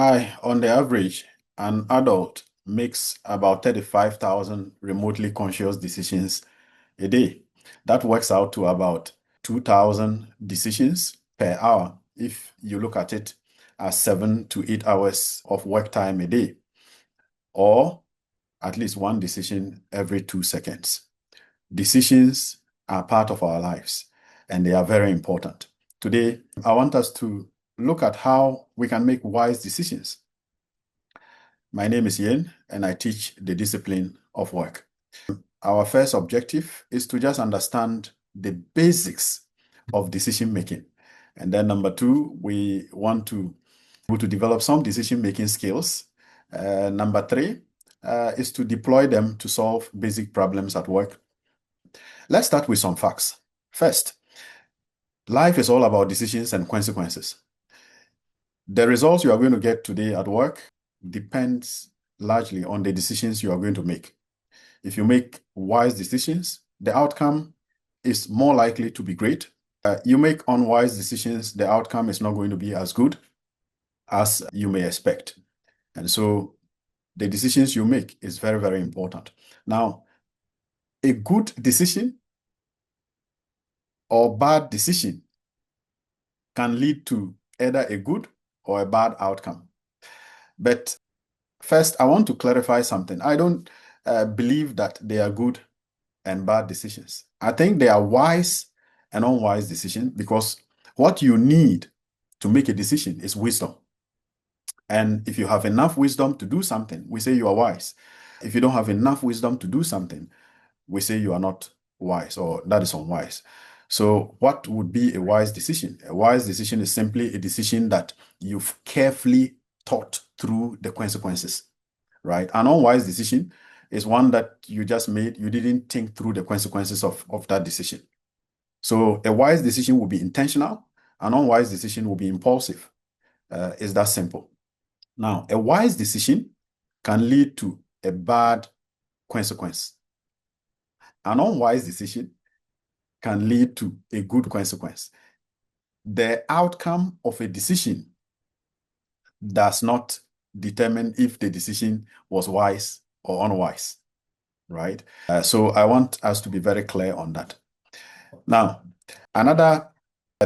On the average, an adult makes about 35,000 remotely conscious decisions a day. That works out to about 2,000 decisions per hour if you look at it as 7 to 8 hours of work time a day, or at least one decision every 2 seconds. Decisions are part of our lives and they are very important. Today, I want us to look at how we can make wise decisions. My name is Yen, and I teach the discipline of work. Our first objective is to just understand the basics of decision making. And then number two, we want to develop some decision making skills. Number three is to deploy them to solve basic problems at work. Let's start with some facts. First, life is all about decisions and consequences. The results you are going to get today at work depends largely on the decisions you are going to make. If you make wise decisions, the outcome is more likely to be great. You make unwise decisions, the outcome is not going to be as good as you may expect. And so the decisions you make is very, very important. Now, a good decision or bad decision can lead to either a good or a bad outcome. But first, I want to clarify something. I don't believe that they are good and bad decisions. I think they are wise and unwise decisions because what you need to make a decision is wisdom. And if you have enough wisdom to do something, we say you are wise. If you don't have enough wisdom to do something, we say you are not wise or that is unwise. So what would be a wise decision? A wise decision is simply a decision that you've carefully thought through the consequences, right? An unwise decision is one that you just made, you didn't think through the consequences of that decision. So a wise decision will be intentional, an unwise decision will be impulsive. It's that simple. Now, a wise decision can lead to a bad consequence. An unwise decision can lead to a good consequence. The outcome of a decision does not determine if the decision was wise or unwise, right? So I want us to be very clear on that. Now, another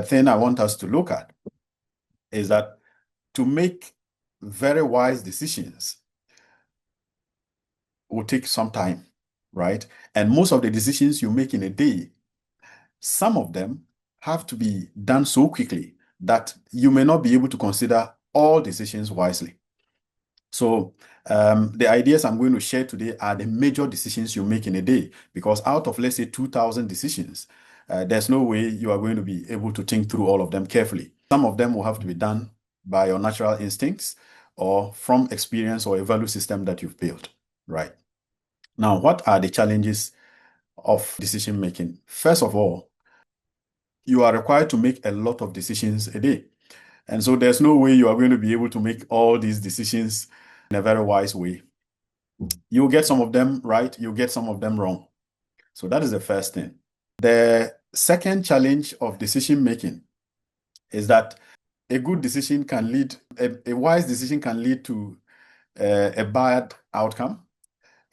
thing I want us to look at is that to make very wise decisions will take some time, right? And most of the decisions you make in a day, some of them have to be done so quickly that you may not be able to consider all decisions wisely. So the ideas I'm going to share today are the major decisions you make in a day, because out of, let's say, 2,000 decisions, there's no way you are going to be able to think through all of them carefully. Some of them will have to be done by your natural instincts or from experience or a value system that you've built, right? Now, what are the challenges of decision making? First of all, you are required to make a lot of decisions a day. And so there's no way you are going to be able to make all these decisions in a very wise way. You'll get some of them right, you'll get some of them wrong. So that is the first thing. The second challenge of decision making is that a good decision can lead, a wise decision can lead to a bad outcome,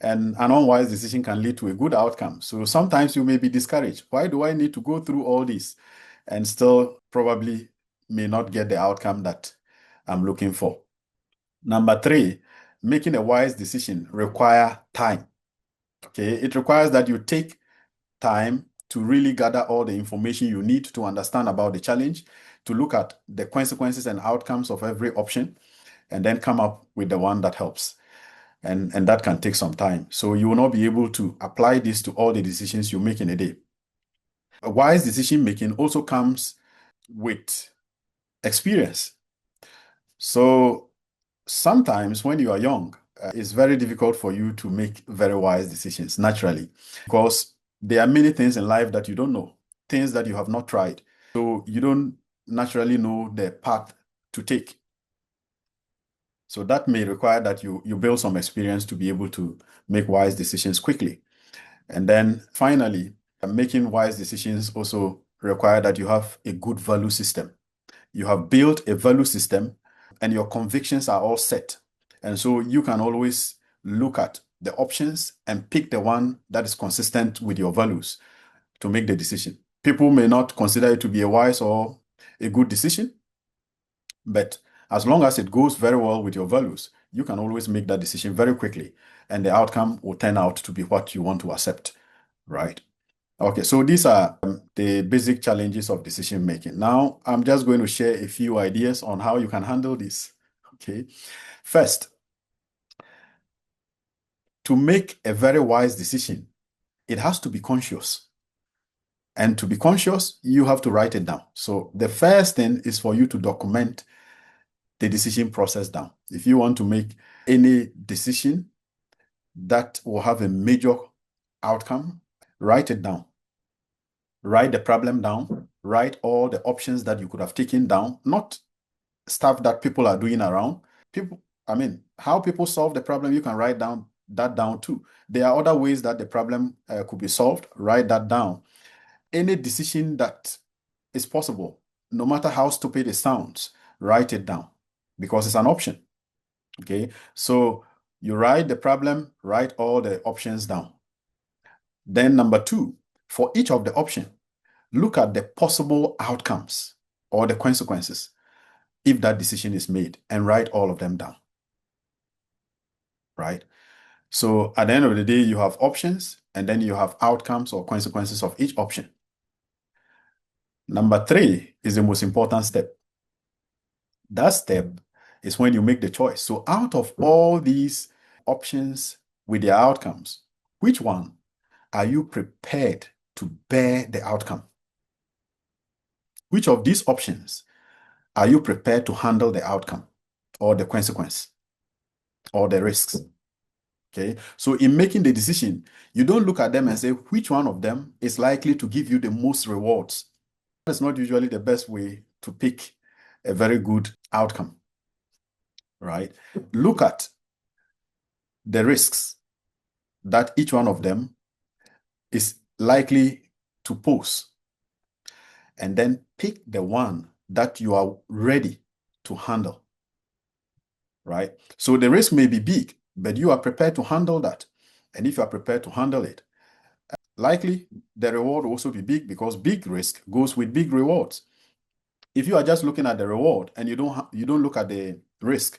and an unwise decision can lead to a good outcome. So sometimes you may be discouraged. Why do I need to go through all this and still probably may not get the outcome that I'm looking for? Number three, making a wise decision requires time. Okay, it requires that you take time to really gather all the information you need to understand about the challenge, to look at the consequences and outcomes of every option, and then come up with the one that helps. And that can take some time. So you will not be able to apply this to all the decisions you make in a day. A wise decision making also comes with experience. So sometimes when you are young, it's very difficult for you to make very wise decisions naturally, because there are many things in life that you don't know, things that you have not tried. So you don't naturally know the path to take. So that may require that you build some experience to be able to make wise decisions quickly. And then finally, making wise decisions also require that you have a good value system. You have built a value system and your convictions are all set. And so you can always look at the options and pick the one that is consistent with your values to make the decision. People may not consider it to be a wise or a good decision, but as long as it goes very well with your values, you can always make that decision very quickly, and the outcome will turn out to be what you want to accept, right? Okay, so these are the basic challenges of decision making. Now, I'm just going to share a few ideas on how you can handle this. Okay, first, to make a very wise decision, it has to be conscious. And to be conscious, you have to write it down. So the first thing is for you to document the decision process down. If you want to make any decision that will have a major outcome, write it down. Write the problem down. Write all the options that you could have taken down, not stuff that people are doing around. How people solve the problem, you can write that down too. There are other ways that the problem could be solved. Write that down. Any decision that is possible, no matter how stupid it sounds, write it down because it's an option. Okay, so you write the problem, write all the options down. Then number two, for each of the option, look at the possible outcomes or the consequences if that decision is made and write all of them down, right? So at the end of the day, you have options and then you have outcomes or consequences of each option. Number three is the most important step. That step is when you make the choice. So out of all these options with their outcomes, which one are you prepared to bear the outcome? Which of these options are you prepared to handle the outcome or the consequence or the risks? Okay, so in making the decision, you don't look at them and say which one of them is likely to give you the most rewards. That's not usually the best way to pick a very good outcome, right? Look at the risks that each one of them is likely to pose, and then pick the one that you are ready to handle, right? So the risk may be big, but you are prepared to handle that. And if you are prepared to handle it, likely the reward will also be big because big risk goes with big rewards. If you are just looking at the reward and you don't look at the risk,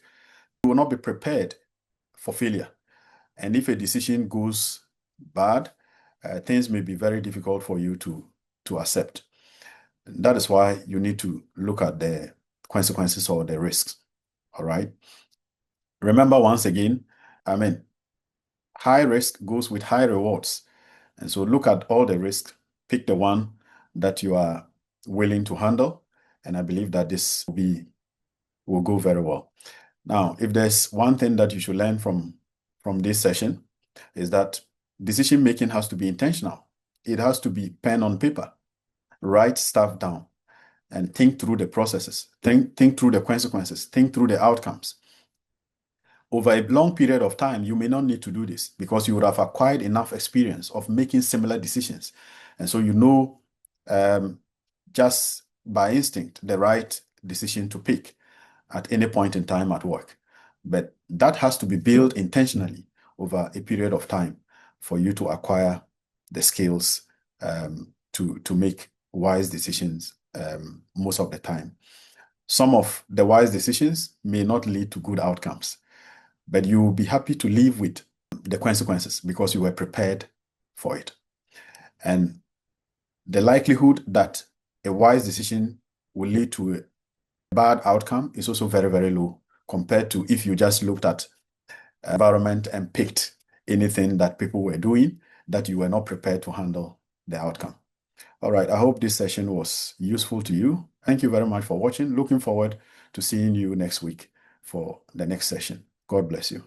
you will not be prepared for failure. And if a decision goes bad, things may be very difficult for you to accept. That is why you need to look at the consequences or the risks. All right. Remember, once again, high risk goes with high rewards. And so look at all the risks, pick the one that you are willing to handle. And I believe that this will go very well. Now, if there's one thing that you should learn from this session, is that decision making has to be intentional. It has to be pen on paper. Write stuff down and think through the processes, think through the consequences, think through the outcomes. Over a long period of time, you may not need to do this because you would have acquired enough experience of making similar decisions. And so you know just by instinct the right decision to pick at any point in time at work. But that has to be built intentionally over a period of time for you to acquire the skills to make wise decisions most of the time. Some of the wise decisions may not lead to good outcomes, but you will be happy to live with the consequences because you were prepared for it. And the likelihood that a wise decision will lead to a bad outcome is also very, very low compared to if you just looked at environment and picked anything that people were doing that you were not prepared to handle the outcome. All right, I hope this session was useful to you. Thank you very much for watching. Looking forward to seeing you next week for the next session. God bless you.